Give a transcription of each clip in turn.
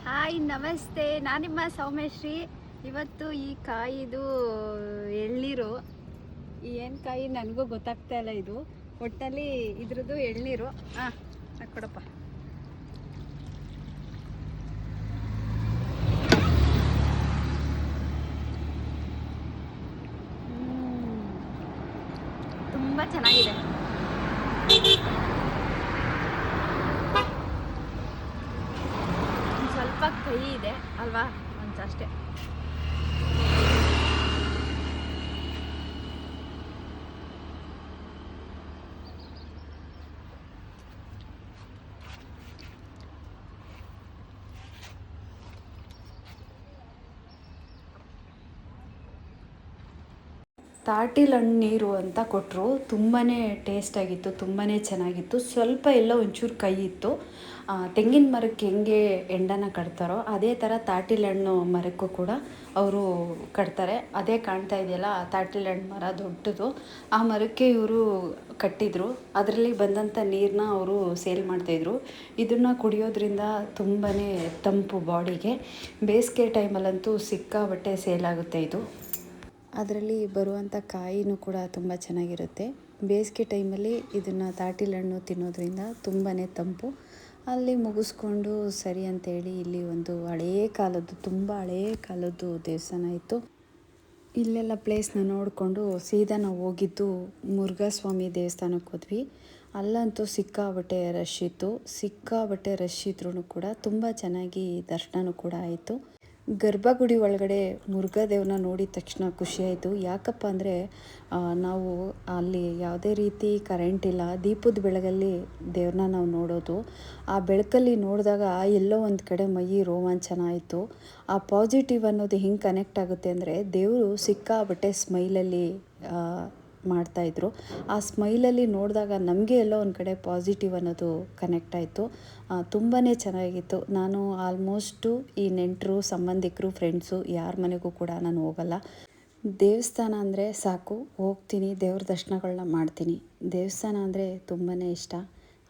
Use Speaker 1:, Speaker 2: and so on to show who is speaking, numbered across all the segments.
Speaker 1: Hi ನಮಸ್ತೆ, ನಾನು ನಿಮ್ಮ ಸೌಮ್ಯಶ್ರೀ. ಇವತ್ತು ಈ ಕಾಯಿದು ಎಳ್ನೀರು, ಏನು ಕಾಯಿ ನನಗೂ ಗೊತ್ತಾಗ್ತಾ ಇಲ್ಲ. ಇದು ಒಟ್ಟಲ್ಲಿ ಇದ್ರದ್ದು ಎಳ್ನೀರು. ಕೊಡಪ್ಪ. ತುಂಬ ಚೆನ್ನಾಗಿದೆ. ಸ್ವಲ್ಪ ಕಹಿ ಇದೆ ಅಲ್ವಾ, ಅಷ್ಟೇ. ತಾಟಿಲ್ ಹಣ್ಣು ನೀರು ಅಂತ ಕೊಟ್ಟರು. ತುಂಬಾ ಟೇಸ್ಟಾಗಿತ್ತು, ತುಂಬಾ ಚೆನ್ನಾಗಿತ್ತು. ಸ್ವಲ್ಪ ಎಲ್ಲ ಒಂಚೂರು ಕೈ ಇತ್ತು. ತೆಂಗಿನ ಮರಕ್ಕೆ ಹೆಂಗೆ ಎಂಡನ ಕಟ್ತಾರೋ ಅದೇ ಥರ ತಾಟಿಲ್ ಹಣ್ಣು ಮರಕ್ಕೂ ಕೂಡ ಅವರು ಕಟ್ತಾರೆ. ಅದೇ ಕಾಣ್ತಾ ಇದೆಯಲ್ಲ, ತಾಟಿಲ್ ಹಣ್ಣು ಮರ ದೊಡ್ಡದು. ಆ ಮರಕ್ಕೆ ಇವರು ಕಟ್ಟಿದರು. ಅದರಲ್ಲಿ ಬಂದಂಥ ನೀರನ್ನ ಅವರು ಸೇಲ್ ಮಾಡ್ತಾಯಿದ್ರು. ಇದನ್ನು ಕುಡಿಯೋದ್ರಿಂದ ತುಂಬಾ ತಂಪು ಬಾಡಿಗೆ. ಬೇಸಿಗೆ ಟೈಮಲ್ಲಂತೂ ಸಿಕ್ಕಾಬಟ್ಟೆ ಸೇಲ್ ಆಗುತ್ತೆ ಇದು. ಅದರಲ್ಲಿ ಬರುವಂಥ ಕಾಯಿನೂ ಕೂಡ ತುಂಬ ಚೆನ್ನಾಗಿರುತ್ತೆ. ಬೇಸಿಗೆ ಟೈಮಲ್ಲಿ ಇದನ್ನು ತಾಟಿಲ್ ಹಣ್ಣು ತಿನ್ನೋದ್ರಿಂದ ತುಂಬಾ ತಂಪು. ಅಲ್ಲಿ ಮುಗಿಸ್ಕೊಂಡು ಸರಿ ಅಂತೇಳಿ ಇಲ್ಲಿ ಒಂದು ಹಳೆಯ ಕಾಲದ್ದು, ತುಂಬ ಹಳೆಯ ಕಾಲದ್ದು ದೇವಸ್ಥಾನ ಇತ್ತು. ಇಲ್ಲೆಲ್ಲ ಪ್ಲೇಸ್ನ ನೋಡಿಕೊಂಡು ಸೀದಾ ನಾವು ಹೋಗಿದ್ದು ಮುರುಘಾಸ್ವಾಮಿ ದೇವಸ್ಥಾನಕ್ಕೆ ಹೋದ್ವಿ. ಅಲ್ಲಂತೂ ಸಿಕ್ಕಾಬಟ್ಟೆ ರಶ್ ಇತ್ತು. ಸಿಕ್ಕಾಬಟ್ಟೆ ರಶ್ ಇದ್ರೂ ಕೂಡ ತುಂಬ ಚೆನ್ನಾಗಿ ದರ್ಶನವೂ ಕೂಡ ಆಯಿತು. ಗರ್ಭಗುಡಿ ಒಳಗಡೆ ಮುರುಘಾದೇವ್ರನ್ನ ನೋಡಿದ ತಕ್ಷಣ ಖುಷಿಯಾಯಿತು. ಯಾಕಪ್ಪ ಅಂದರೆ ನಾವು ಅಲ್ಲಿ ಯಾವುದೇ ರೀತಿ ಕರೆಂಟ್ ಇಲ್ಲ, ದೀಪದ ಬೆಳಗಲ್ಲಿ ದೇವ್ರನ್ನ ನಾವು ನೋಡೋದು. ಆ ಬೆಳಕಲ್ಲಿ ನೋಡಿದಾಗ ಎಲ್ಲೋ ಒಂದು ಕಡೆ ಮೈ ರೋಮಾಂಚನ ಆಯಿತು. ಆ ಪಾಸಿಟಿವ್ ಅನ್ನೋದು ಹೆಂಗೆ ಕನೆಕ್ಟ್ ಆಗುತ್ತೆ ಅಂದರೆ, ದೇವರು ಸಿಕ್ಕಾಬಟ್ಟೆ ಸ್ಮೈಲಲ್ಲಿ ಮಾಡ್ತಾಯಿದ್ರು. ಆ ಸ್ಮೈಲಲ್ಲಿ ನೋಡಿದಾಗ ನಮಗೆ ಎಲ್ಲೋ ಒಂದು ಕಡೆ ಪಾಸಿಟಿವ್ ಅನ್ನೋದು ಕನೆಕ್ಟ್ ಆಯಿತು. ತುಂಬಾ ಚೆನ್ನಾಗಿತ್ತು. ನಾನು ಆಲ್ಮೋಸ್ಟು ಈ ನೆಂಟರು, ಸಂಬಂಧಿಕರು, ಫ್ರೆಂಡ್ಸು ಯಾರ ಮನೆಗೂ ಕೂಡ ನಾನು ಹೋಗಲ್ಲ. ದೇವಸ್ಥಾನ ಅಂದರೆ ಸಾಕು, ಹೋಗ್ತೀನಿ, ದೇವ್ರ ದರ್ಶನಗಳನ್ನ ಮಾಡ್ತೀನಿ. ದೇವಸ್ಥಾನ ಅಂದರೆ ತುಂಬಾ ಇಷ್ಟ.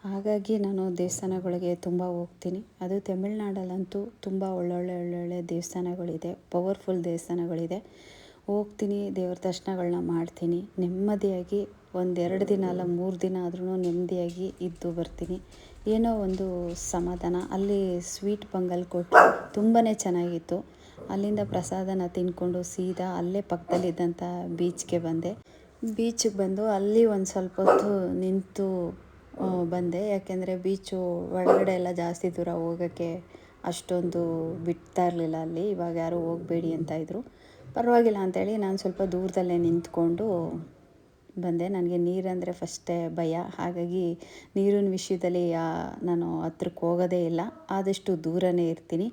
Speaker 1: ಹಾಗಾಗಿ ನಾನು ದೇವಸ್ಥಾನಗಳಿಗೆ ತುಂಬ ಹೋಗ್ತೀನಿ. ಅದು ತಮಿಳ್ನಾಡಲ್ಲಂತೂ ತುಂಬ ಒಳ್ಳೊಳ್ಳೆ ದೇವಸ್ಥಾನಗಳಿದೆ, ಪವರ್ಫುಲ್ ದೇವಸ್ಥಾನಗಳಿದೆ. ಹೋಗ್ತೀನಿ, ದೇವ್ರ ದರ್ಶನಗಳನ್ನ ಮಾಡ್ತೀನಿ. ನೆಮ್ಮದಿಯಾಗಿ 1-2 ದಿನ ಅಲ್ಲ, 3 ದಿನ ಆದ್ರೂ ನೆಮ್ಮದಿಯಾಗಿ ಇದ್ದು ಬರ್ತೀನಿ. ಏನೋ ಒಂದು ಸಮಾಧಾನ. ಅಲ್ಲಿ ಸ್ವೀಟ್ ಪೊಂಗಲ್ ಕೊಟ್ಟು ತುಂಬಾ ಚೆನ್ನಾಗಿತ್ತು. ಅಲ್ಲಿಂದ ಪ್ರಸಾದನ ತಿಂದ್ಕೊಂಡು ಸೀದಾ ಅಲ್ಲೇ ಪಕ್ಕದಲ್ಲಿದ್ದಂಥ ಬೀಚ್ಗೆ ಬಂದೆ. ಬೀಚಿಗೆ ಬಂದು ಅಲ್ಲಿ ಒಂದು ಸ್ವಲ್ಪ ಹೊತ್ತು ನಿಂತು ಬಂದೆ. ಯಾಕೆಂದರೆ ಬೀಚು ಒಳಗಡೆ ಎಲ್ಲ ಜಾಸ್ತಿ ದೂರ ಹೋಗೋಕ್ಕೆ ಅಷ್ಟೊಂದು ಬಿಡ್ತಾ ಇರಲಿಲ್ಲ ಅಲ್ಲಿ. ಇವಾಗ ಯಾರೂ ಹೋಗಬೇಡಿ ಅಂತ ಇದ್ದರು. ಪರವಾಗಿಲ್ಲ ಅಂಥೇಳಿ ನಾನು ಸ್ವಲ್ಪ ದೂರದಲ್ಲೇ ನಿಂತ್ಕೊಂಡು ಬಂದೆ. ನನಗೆ ನೀರಂದರೆ ಫಸ್ಟೇ ಭಯ. ಹಾಗಾಗಿ ನೀರಿನ ವಿಷಯದಲ್ಲಿ ನಾನು ಹತ್ರಕ್ಕೆ ಹೋಗೋದೇ ಇಲ್ಲ, ಆದಷ್ಟು ದೂರನೇ ಇರ್ತೀನಿ.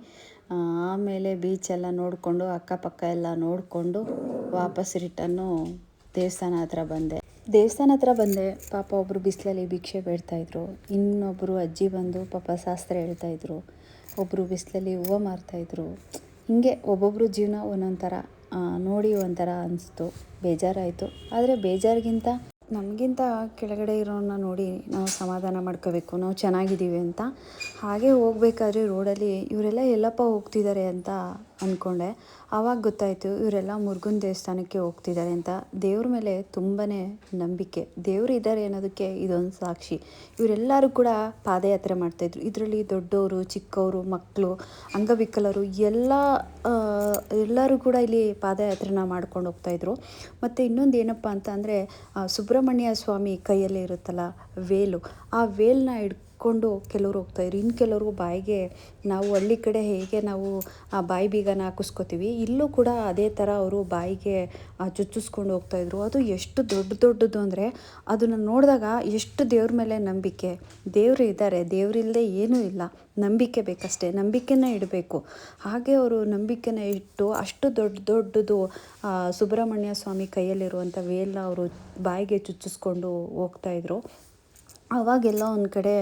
Speaker 1: ಆಮೇಲೆ ಬೀಚೆಲ್ಲ ನೋಡಿಕೊಂಡು, ಅಕ್ಕಪಕ್ಕ ಎಲ್ಲ ನೋಡಿಕೊಂಡು ವಾಪಸ್ ರಿಟನ್ನು ದೇವಸ್ಥಾನ ಹತ್ರ ಬಂದೆ. ಪಾಪ ಒಬ್ಬರು ಬಿಸಿಲಲ್ಲಿ ಭಿಕ್ಷೆ ಬೇಡ್ತಾಯಿದ್ರು. ಇನ್ನೊಬ್ಬರು ಅಜ್ಜಿ ಬಂದು ಪಾಪ ಶಾಸ್ತ್ರ ಹೇಳ್ತಾಯಿದ್ರು. ಒಬ್ಬರು ಬಿಸಿಲಲ್ಲಿ ಹೂವು ಮಾರ್ತಾಯಿದ್ರು. ಹೀಗೆ ಒಬ್ಬೊಬ್ಬರು ಜೀವನ ಒಂದೊಂದು ಥರ. ನೋಡಿ ಒಂಥರ ಅನಿಸ್ತು, ಬೇಜಾರಾಯಿತು. ಆದರೆ ಬೇಜಾರಿಗಿಂತ ನಮಗಿಂತ ಕೆಳಗಡೆ ಇರೋನ್ನ ನೋಡಿ ನಾವು ಸಮಾಧಾನ ಮಾಡ್ಕೋಬೇಕು, ನಾವು ಚೆನ್ನಾಗಿದ್ದೀವಿ ಅಂತ. ಹಾಗೆ ಹೋಗ್ಬೇಕಾದ್ರೆ ರೋಡಲ್ಲಿ ಇವರೆಲ್ಲ ಎಲ್ಲಪ್ಪ ಹೋಗ್ತಿದ್ದಾರೆ ಅಂತ ಅಂದ್ಕೊಂಡೆ. ಆವಾಗ ಗೊತ್ತಾಯಿತು ಇವರೆಲ್ಲ ಮುರುಘನ್ ದೇವಸ್ಥಾನಕ್ಕೆ ಹೋಗ್ತಿದ್ದಾರೆ ಅಂತ. ದೇವ್ರ ಮೇಲೆ ತುಂಬಾ ನಂಬಿಕೆ, ದೇವರು ಇದ್ದಾರೆ ಅನ್ನೋದಕ್ಕೆ ಇದೊಂದು ಸಾಕ್ಷಿ. ಇವರೆಲ್ಲರೂ ಕೂಡ ಪಾದಯಾತ್ರೆ ಮಾಡ್ತಾಯಿದ್ರು. ಇದರಲ್ಲಿ ದೊಡ್ಡವರು, ಚಿಕ್ಕವರು, ಮಕ್ಕಳು, ಅಂಗವಿಕಲರು ಎಲ್ಲರೂ ಕೂಡ ಇಲ್ಲಿ ಪಾದಯಾತ್ರೆನ ಮಾಡ್ಕೊಂಡು ಹೋಗ್ತಾಯಿದ್ರು. ಮತ್ತು ಇನ್ನೊಂದು ಏನಪ್ಪ ಅಂತ ಅಂದರೆ, ಸುಬ್ರಹ್ಮಣ್ಯ ಸ್ವಾಮಿ ಕೈಯಲ್ಲಿ ಇರುತ್ತಲ್ಲ ವೇಲು, ಆ ವೇಲನ್ನ ಹಿಡ್ಕೊಂಡು ಕೆಲವರು ಹೋಗ್ತಾಯಿದ್ರು. ಇನ್ನು ಕೆಲವರು ಬಾಯಿಗೆ, ನಾವು ಹಳ್ಳಿ ಕಡೆ ಹೇಗೆ ನಾವು ಆ ಬಾಯಿ ಬೀಗನ ಹಾಕಿಸ್ಕೋತೀವಿ, ಇಲ್ಲೂ ಕೂಡ ಅದೇ ಥರ ಅವರು ಬಾಯಿಗೆ ಚುಚ್ಚಿಸ್ಕೊಂಡು ಹೋಗ್ತಾಯಿದ್ರು. ಅದು ಎಷ್ಟು ದೊಡ್ಡದು ಅಂದರೆ, ಅದನ್ನು ನೋಡಿದಾಗ ಎಷ್ಟು ದೇವ್ರ ಮೇಲೆ ನಂಬಿಕೆ. ದೇವರು ಇದ್ದಾರೆ, ದೇವರಿಲ್ಲದೆ ಏನೂ ಇಲ್ಲ. ನಂಬಿಕೆ ಬೇಕಷ್ಟೇ, ನಂಬಿಕೆನ ಇಡಬೇಕು. ಹಾಗೆ ಅವರು ನಂಬಿಕೆನ ಇಟ್ಟು ಅಷ್ಟು ದೊಡ್ಡದು ಸುಬ್ರಹ್ಮಣ್ಯ ಸ್ವಾಮಿ ಕೈಯಲ್ಲಿರುವಂಥ ವೇಲನ್ನ ಅವರು ಬಾಯಿಗೆ ಚುಚ್ಚಿಸ್ಕೊಂಡು ಹೋಗ್ತಾಯಿದ್ರು. ಆವಾಗೆಲ್ಲ ಒಂದು ಕಡೆ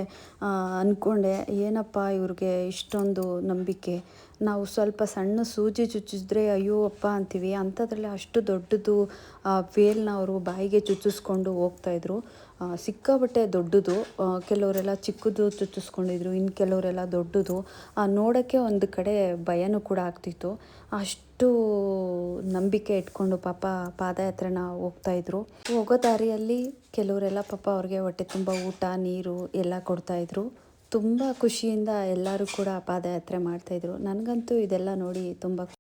Speaker 1: ಅಂದ್ಕೊಂಡೆ, ಏನಪ್ಪ ಇವ್ರಿಗೆ ಇಷ್ಟೊಂದು ನಂಬಿಕೆ. ನಾವು ಸ್ವಲ್ಪ ಸಣ್ಣ ಸೂಜಿ ಚುಚ್ಚಿದ್ರೆ ಅಯ್ಯೋ ಅಪ್ಪ ಅಂತೀವಿ, ಅಂಥದ್ರಲ್ಲಿ ಅಷ್ಟು ದೊಡ್ಡದು ವೇಲ್ನ ಅವರು ಬಾಯಿಗೆ ಚುಚ್ಚಿಸ್ಕೊಂಡು ಹೋಗ್ತಾಯಿದ್ರು. ಸಿಕ್ಕಾಪಟ್ಟೆ ದೊಡ್ಡದು. ಕೆಲವರೆಲ್ಲ ಚಿಕ್ಕದು ಚುಚ್ಚಿಸ್ಕೊಂಡಿದ್ರು, ಇನ್ನು ಕೆಲವರೆಲ್ಲ ದೊಡ್ಡದು. ನೋಡೋಕ್ಕೆ ಒಂದು ಕಡೆ ಭಯನೂ ಕೂಡ ಆಗ್ತಿತ್ತು. ಅಷ್ಟು ನಂಬಿಕೆ ಇಟ್ಕೊಂಡು ಪಾಪ ಪಾದಯಾತ್ರೆನ ಹೋಗ್ತಾಯಿದ್ರು. ಹೋಗೋ ದಾರಿಯಲ್ಲಿ ಕೆಲವರೆಲ್ಲ ಪಾಪ ಅವ್ರಿಗೆ ಹೊಟ್ಟೆ ತುಂಬ ಊಟ, ನೀರು ಎಲ್ಲ ಕೊಡ್ತಾಯಿದ್ರು. ತುಂಬ ಖುಷಿಯಿಂದ ಎಲ್ಲರೂ ಕೂಡ ಪಾದಯಾತ್ರೆ ಮಾಡ್ತಾಯಿದ್ರು. ನನಗಂತೂ ಇದೆಲ್ಲ ನೋಡಿ ತುಂಬ